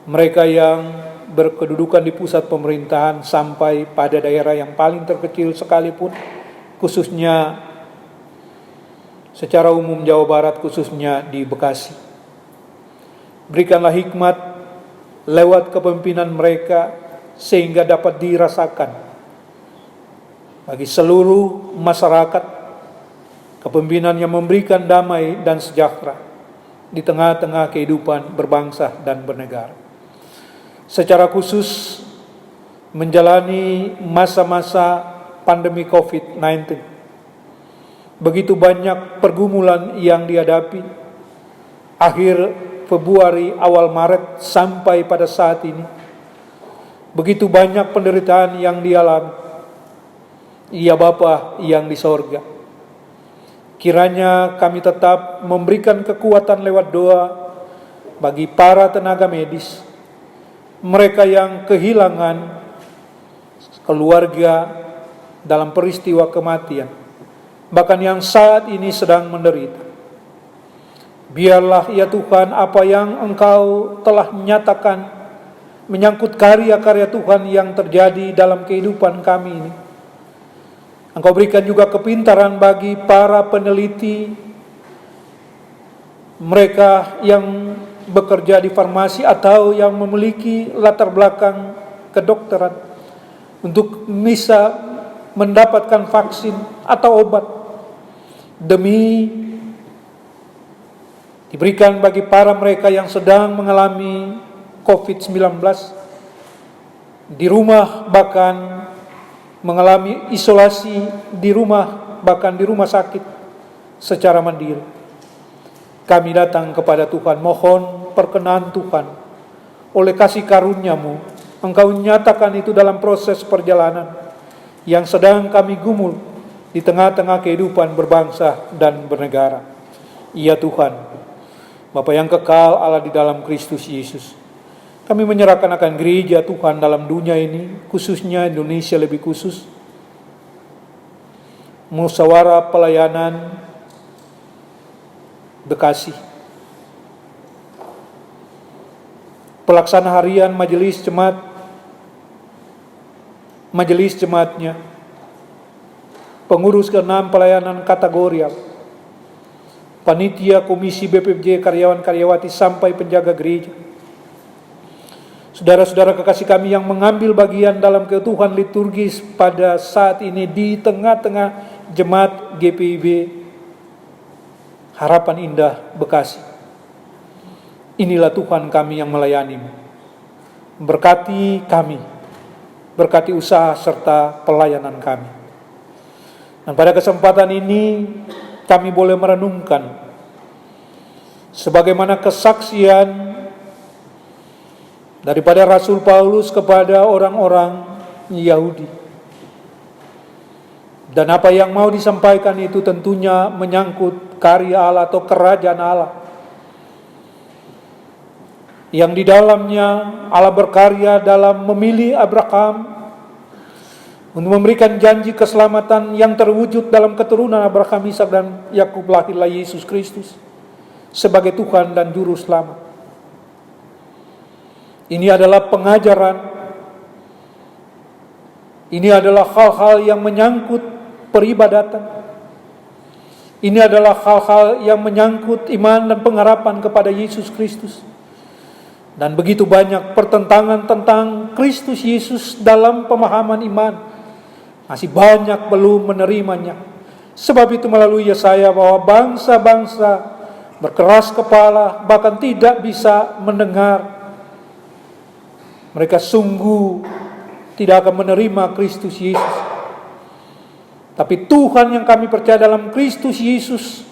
mereka yang berkedudukan di pusat pemerintahan sampai pada daerah yang paling terkecil sekalipun, khususnya secara umum Jawa Barat, khususnya di Bekasi. Berikanlah hikmat lewat kepemimpinan mereka sehingga dapat dirasakan bagi seluruh masyarakat, kepemimpinan yang memberikan damai dan sejahtera di tengah-tengah kehidupan berbangsa dan bernegara. Secara khusus menjalani masa-masa pandemi COVID-19, begitu banyak pergumulan yang dihadapi akhir Februari awal Maret sampai pada saat ini. Begitu banyak penderitaan yang dialami. Ya Bapa yang di sorga, kiranya kami tetap memberikan kekuatan lewat doa bagi para tenaga medis, mereka yang kehilangan keluarga dalam peristiwa kematian, bahkan yang saat ini sedang menderita. Biarlah ya Tuhan, apa yang Engkau telah nyatakan menyangkut karya-karya Tuhan yang terjadi dalam kehidupan kami ini, Engkau berikan juga kepintaran bagi para peneliti, mereka yang bekerja di farmasi atau yang memiliki latar belakang kedokteran, untuk bisa mendapatkan vaksin atau obat, demi diberikan bagi para mereka yang sedang mengalami COVID-19 di rumah, bahkan mengalami isolasi di rumah, bahkan di rumah sakit secara mandiri. Kami datang kepada Tuhan, mohon perkenan Tuhan, oleh kasih karunia-Mu, Engkau nyatakan itu dalam proses perjalanan yang sedang kami gumul di tengah-tengah kehidupan berbangsa dan bernegara. Ya Tuhan, Bapa yang kekal, Allah di dalam Kristus Yesus, kami menyerahkan akan gereja Tuhan dalam dunia ini, khususnya Indonesia lebih khusus, musyawarah pelayanan Bekasi, pelaksana harian majelis jemaatnya, pengurus ke-6 pelayanan kategorial, panitia komisi BPJ, karyawan-karyawati sampai penjaga gereja, saudara-saudara kekasih kami yang mengambil bagian dalam ketuhanan liturgis pada saat ini di tengah-tengah jemaat GPIB Harapan Indah Bekasi. Inilah Tuhan kami yang melayani-Mu. Berkati kami, berkati usaha serta pelayanan kami. Dan pada kesempatan ini kami boleh merenungkan sebagaimana kesaksian daripada Rasul Paulus kepada orang-orang Yahudi. Dan apa yang mau disampaikan itu tentunya menyangkut karya Allah atau kerajaan Allah, yang di dalamnya Allah berkarya dalam memilih Abraham untuk memberikan janji keselamatan yang terwujud dalam keturunan Abraham, Ishak dan Yakub. Lahirlah Yesus Kristus sebagai Tuhan dan Juru Selamat. Ini adalah pengajaran, ini adalah hal-hal yang menyangkut peribadatan, ini adalah hal-hal yang menyangkut iman dan pengharapan kepada Yesus Kristus. Dan begitu banyak pertentangan tentang Kristus Yesus dalam pemahaman iman, masih banyak belum menerimanya. Sebab itu melalui Yesaya bahwa bangsa-bangsa berkeras kepala, bahkan tidak bisa mendengar. Mereka sungguh tidak akan menerima Kristus Yesus. Tapi Tuhan yang kami percaya dalam Kristus Yesus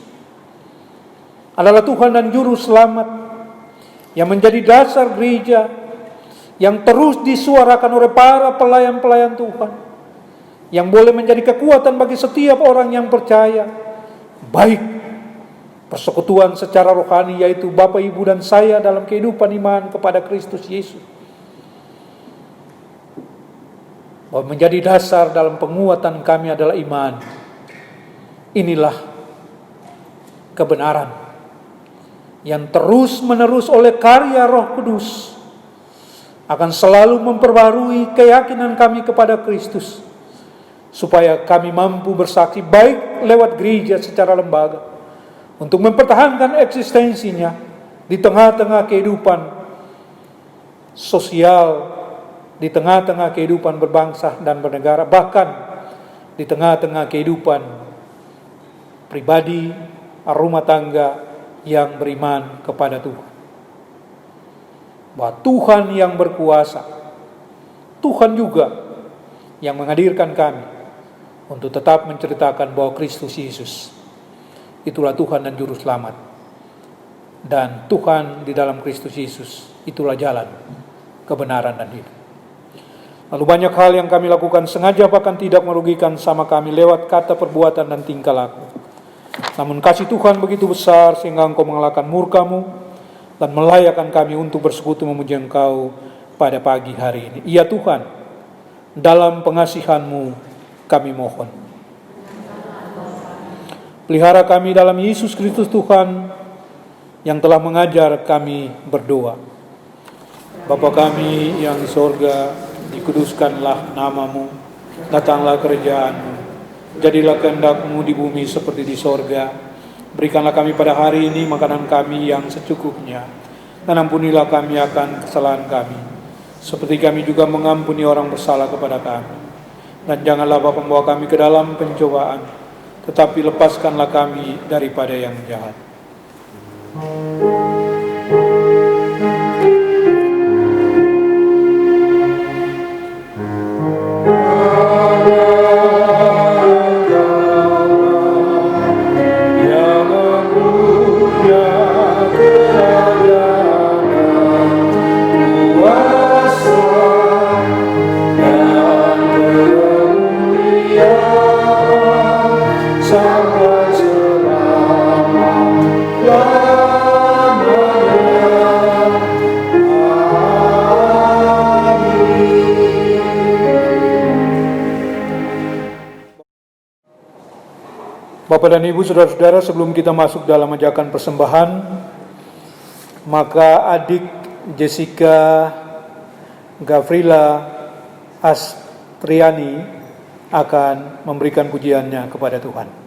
adalah Tuhan dan Juru Selamat, yang menjadi dasar gereja, yang terus disuarakan oleh para pelayan-pelayan Tuhan, yang boleh menjadi kekuatan bagi setiap orang yang percaya, baik persekutuan secara rohani, yaitu Bapak, Ibu, dan saya dalam kehidupan iman kepada Kristus Yesus, bahwa menjadi dasar dalam penguatan kami adalah iman. Inilah kebenaran yang terus menerus oleh karya Roh Kudus akan selalu memperbarui keyakinan kami kepada Kristus, supaya kami mampu bersaksi baik lewat gereja secara lembaga untuk mempertahankan eksistensinya di tengah-tengah kehidupan sosial, di tengah-tengah kehidupan berbangsa dan bernegara, bahkan di tengah-tengah kehidupan pribadi, rumah tangga yang beriman kepada Tuhan. Bahwa Tuhan yang berkuasa, Tuhan juga yang menghadirkan kami untuk tetap menceritakan bahwa Kristus Yesus itulah Tuhan dan Juru Selamat. Dan Tuhan di dalam Kristus Yesus itulah jalan, kebenaran, dan hidup. Lalu banyak hal yang kami lakukan sengaja bahkan tidak merugikan sama kami lewat kata, perbuatan, dan tingkah laku. Namun kasih Tuhan begitu besar sehingga Engkau mengalahkan murka-Mu dan melayakkan kami untuk bersekutu memuji Engkau pada pagi hari ini. Ya Tuhan, dalam pengasihan-Mu kami mohon. Pelihara kami dalam Yesus Kristus Tuhan yang telah mengajar kami berdoa. Bapa kami yang di sorga, dikuduskanlah nama-Mu, datanglah kerajaan-Mu, jadilah kehendak-Mu di bumi seperti di sorga. Berikanlah kami pada hari ini makanan kami yang secukupnya, dan ampunilah kami akan kesalahan kami, seperti kami juga mengampuni orang bersalah kepada kami. Dan janganlah Bapa membawa kami ke dalam pencobaan, tetapi lepaskanlah kami daripada yang jahat. Bapak dan Ibu, saudara-saudara, sebelum kita masuk dalam ajakan persembahan, maka adik Jessica Gavrila Astriani akan memberikan pujiannya kepada Tuhan.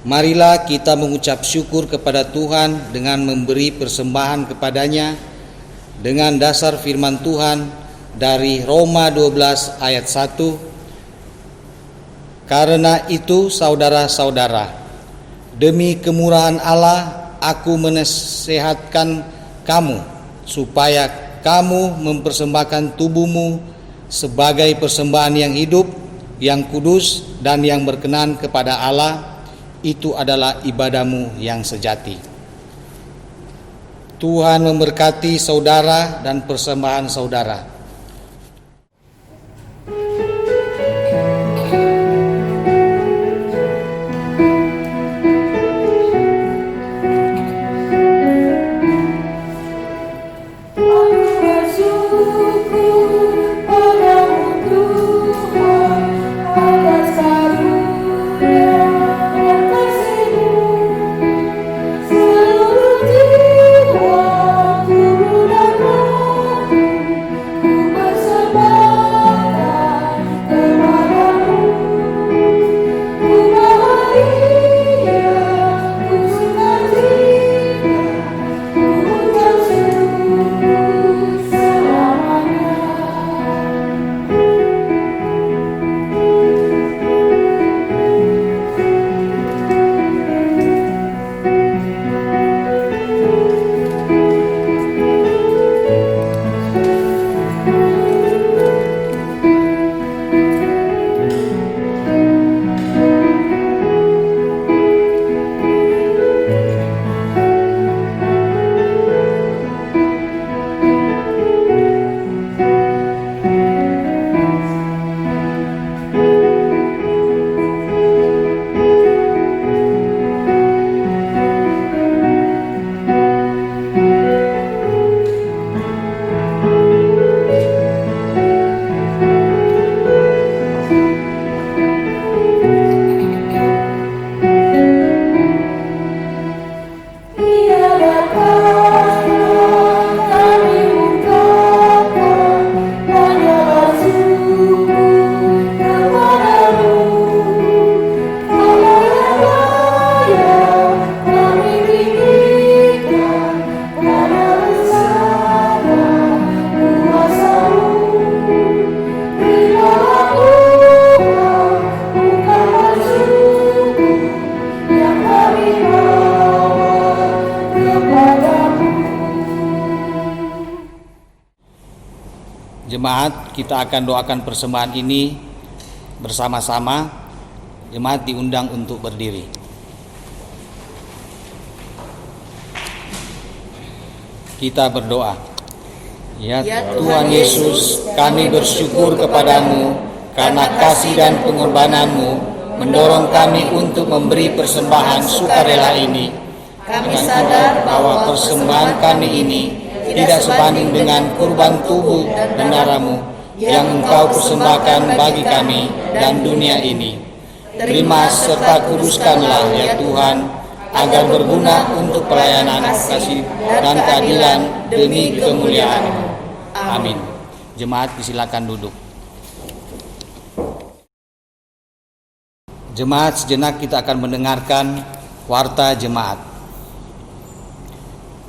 Marilah kita mengucap syukur kepada Tuhan dengan memberi persembahan kepadanya dengan dasar firman Tuhan dari Roma 12 ayat 1. Karena itu saudara-saudara, demi kemurahan Allah aku menasehatkan kamu supaya kamu mempersembahkan tubuhmu sebagai persembahan yang hidup, yang kudus dan yang berkenan kepada Allah. Itu adalah ibadahmu yang sejati. Tuhan memberkati saudara dan persembahan saudara. Jemaat, kita akan doakan persembahan ini bersama-sama. Jemaat diundang untuk berdiri. Kita berdoa. Ya Tuhan Yesus, kami bersyukur kepadamu karena kasih dan pengorbananmu mendorong kami untuk memberi persembahan sukarela ini. Kami sadar bahwa persembahan kami ini tidak sebanding dengan kurban tubuh dan darah-Mu yang Engkau persembahkan bagi kami dan dunia ini. Terima serta kuduskanlah ya Tuhan, agar berguna untuk pelayanan kasih dan keadilan demi kemuliaan-Mu. Amin. Jemaat disilakan duduk. Jemaat, sejenak kita akan mendengarkan warta jemaat.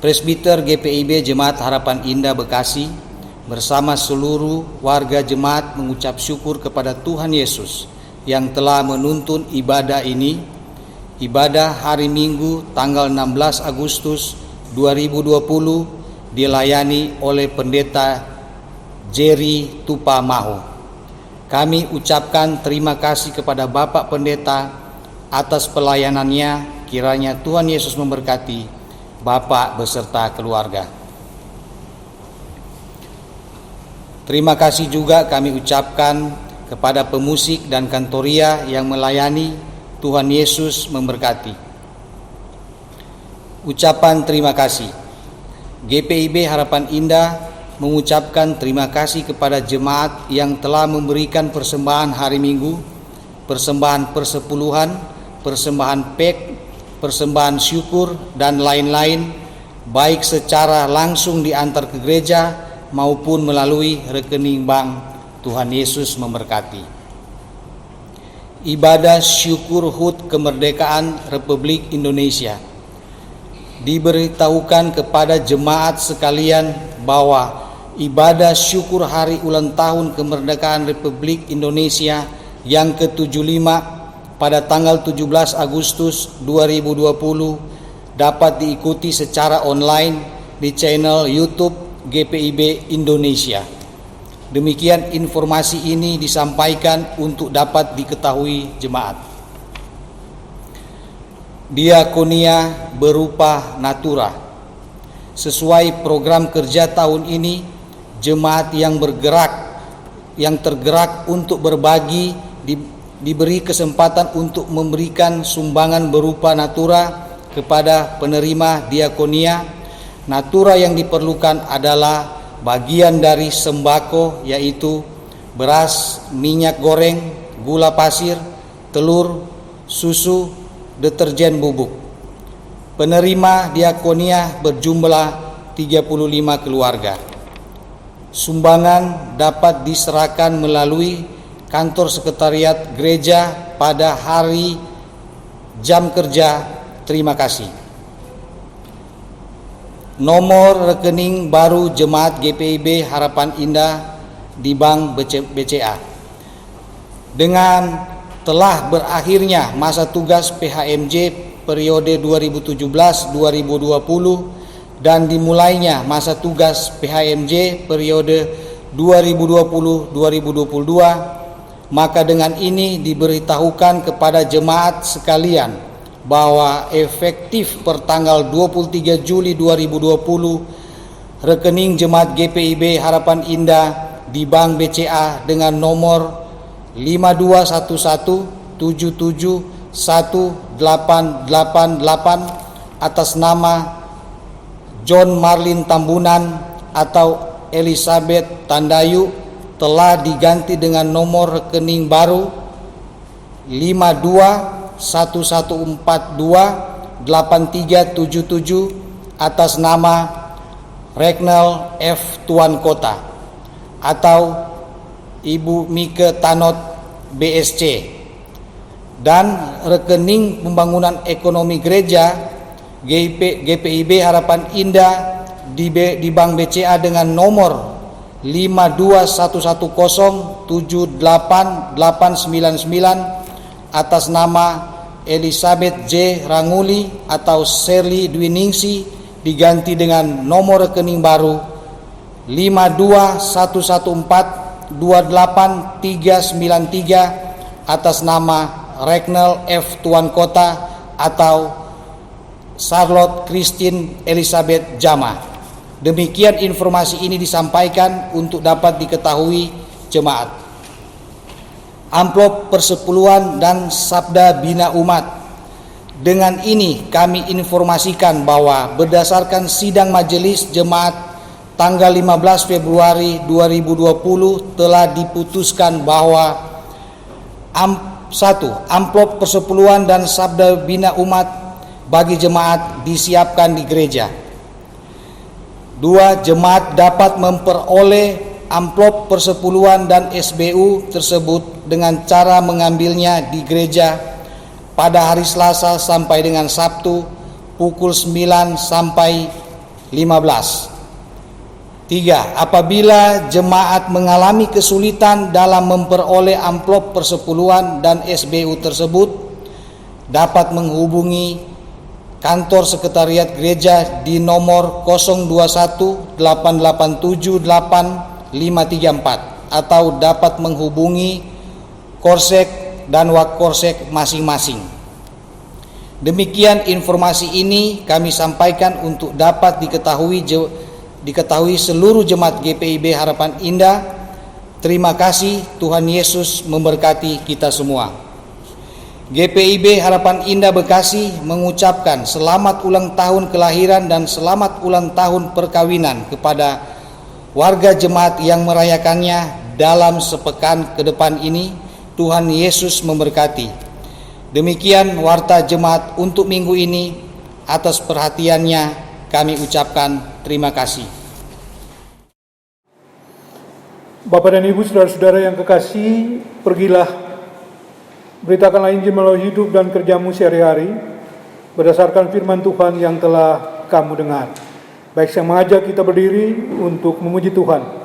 Presbiter GPIB Jemaat Harapan Indah Bekasi bersama seluruh warga jemaat mengucap syukur kepada Tuhan Yesus yang telah menuntun ibadah ini, ibadah hari Minggu tanggal 16 Agustus 2020 dilayani oleh Pendeta Jerry Tupamaho. Kami ucapkan terima kasih kepada Bapak Pendeta atas pelayanannya. Kiranya Tuhan Yesus memberkati Bapak beserta keluarga. Terima kasih juga kami ucapkan kepada pemusik dan kantoria yang melayani. Tuhan Yesus memberkati. Ucapan terima kasih. GPIB Harapan Indah mengucapkan terima kasih kepada jemaat yang telah memberikan persembahan hari Minggu, persembahan persepuluhan, persembahan PEK, persembahan syukur, dan lain-lain, baik secara langsung diantar ke gereja maupun melalui rekening bank. Tuhan Yesus memberkati. Ibadah syukur HUT Kemerdekaan Republik Indonesia. Diberitahukan kepada jemaat sekalian bahwa ibadah syukur hari ulang tahun kemerdekaan Republik Indonesia yang ke-75 pada tanggal 17 Agustus 2020 dapat diikuti secara online di channel YouTube GPIB Indonesia. Demikian informasi ini disampaikan untuk dapat diketahui jemaat. Diakonia berupa natura. sesuai program kerja tahun ini, jemaat yang tergerak untuk berbagi diberi kesempatan untuk memberikan sumbangan berupa natura kepada penerima diakonia. Natura yang diperlukan adalah bagian dari sembako, yaitu beras, minyak goreng, gula pasir, telur, susu, deterjen bubuk. Penerima diakonia berjumlah 35 keluarga. Sumbangan dapat diserahkan melalui kantor sekretariat gereja pada hari jam kerja. Terima kasih. Nomor rekening baru Jemaat GPIB Harapan Indah di Bank BCA. Dengan telah berakhirnya masa tugas PHMJ periode 2017-2020 dan dimulainya masa tugas PHMJ periode 2020-2022, maka dengan ini diberitahukan kepada jemaat sekalian bahwa efektif per tanggal 23 Juli 2020 rekening Jemaat GPIB Harapan Indah di Bank BCA dengan nomor 5211771888 atas nama John Marlin Tambunan atau Elizabeth Tandayu telah diganti dengan nomor rekening baru 5211428377 atas nama Regnel F. Tuan Kota atau Ibu Mike Tanot BSC, dan rekening pembangunan ekonomi gereja GPIB Harapan Indah di Bank BCA dengan nomor 5211788899 atas nama Elizabeth J. Ranguli atau Shirley Dwiningsi diganti dengan nomor rekening baru 5211428393 atas nama Regnel F. Tuan Kota atau Charlotte Christine Elizabeth Jama. Demikian informasi ini disampaikan untuk dapat diketahui jemaat. Amplop persepuluhan dan sabda bina umat. Dengan ini kami informasikan bahwa berdasarkan sidang majelis jemaat tanggal 15 Februari 2020 telah diputuskan bahwa 1. Amplop persepuluhan dan sabda bina umat bagi jemaat disiapkan di gereja. 2. Jemaat dapat memperoleh amplop persepuluhan dan SBU tersebut dengan cara mengambilnya di gereja pada hari Selasa sampai dengan Sabtu pukul 9 sampai 15. 3. Apabila jemaat mengalami kesulitan dalam memperoleh amplop persepuluhan dan SBU tersebut, dapat menghubungi kantor sekretariat gereja di nomor 0218878 atau dapat menghubungi Korsek dan Wakorsek masing-masing. Demikian informasi ini kami sampaikan untuk dapat diketahui seluruh jemaat GPIB Harapan Indah. Terima kasih, Tuhan Yesus memberkati kita semua. GPIB Harapan Indah Bekasi mengucapkan selamat ulang tahun kelahiran dan selamat ulang tahun perkawinan kepada warga jemaat yang merayakannya dalam sepekan ke depan ini. Tuhan Yesus memberkati. Demikian warta jemaat untuk minggu ini. Atas perhatiannya kami ucapkan terima kasih. Bapak dan Ibu, saudara-saudara yang kekasih, pergilah, beritakanlah Injil melalui hidup dan kerjamu sehari-hari berdasarkan firman Tuhan yang telah kamu dengar. Baik, saya mengajak kita berdiri untuk memuji Tuhan.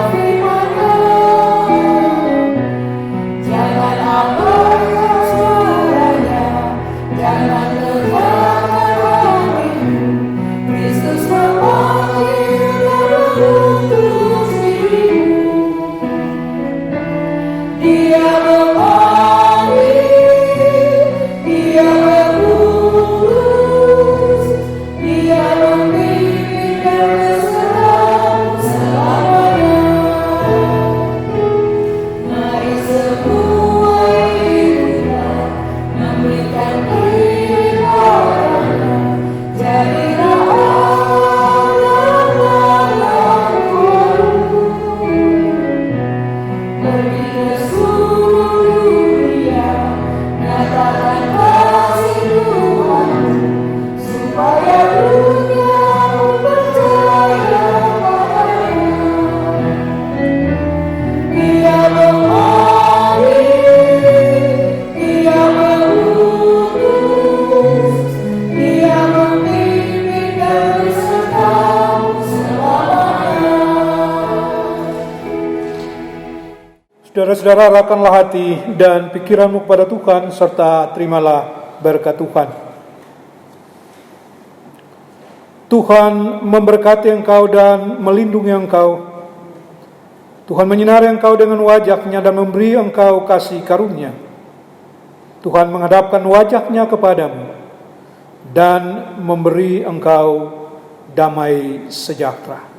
Untuk Saudara-saudara, arahkanlah hati dan pikiranmu kepada Tuhan, serta terimalah berkat Tuhan. Tuhan memberkati engkau dan melindungi engkau. Tuhan menyinari engkau dengan wajah-Nya dan memberi engkau kasih karunia. Tuhan menghadapkan wajah-Nya kepadamu dan memberi engkau damai sejahtera.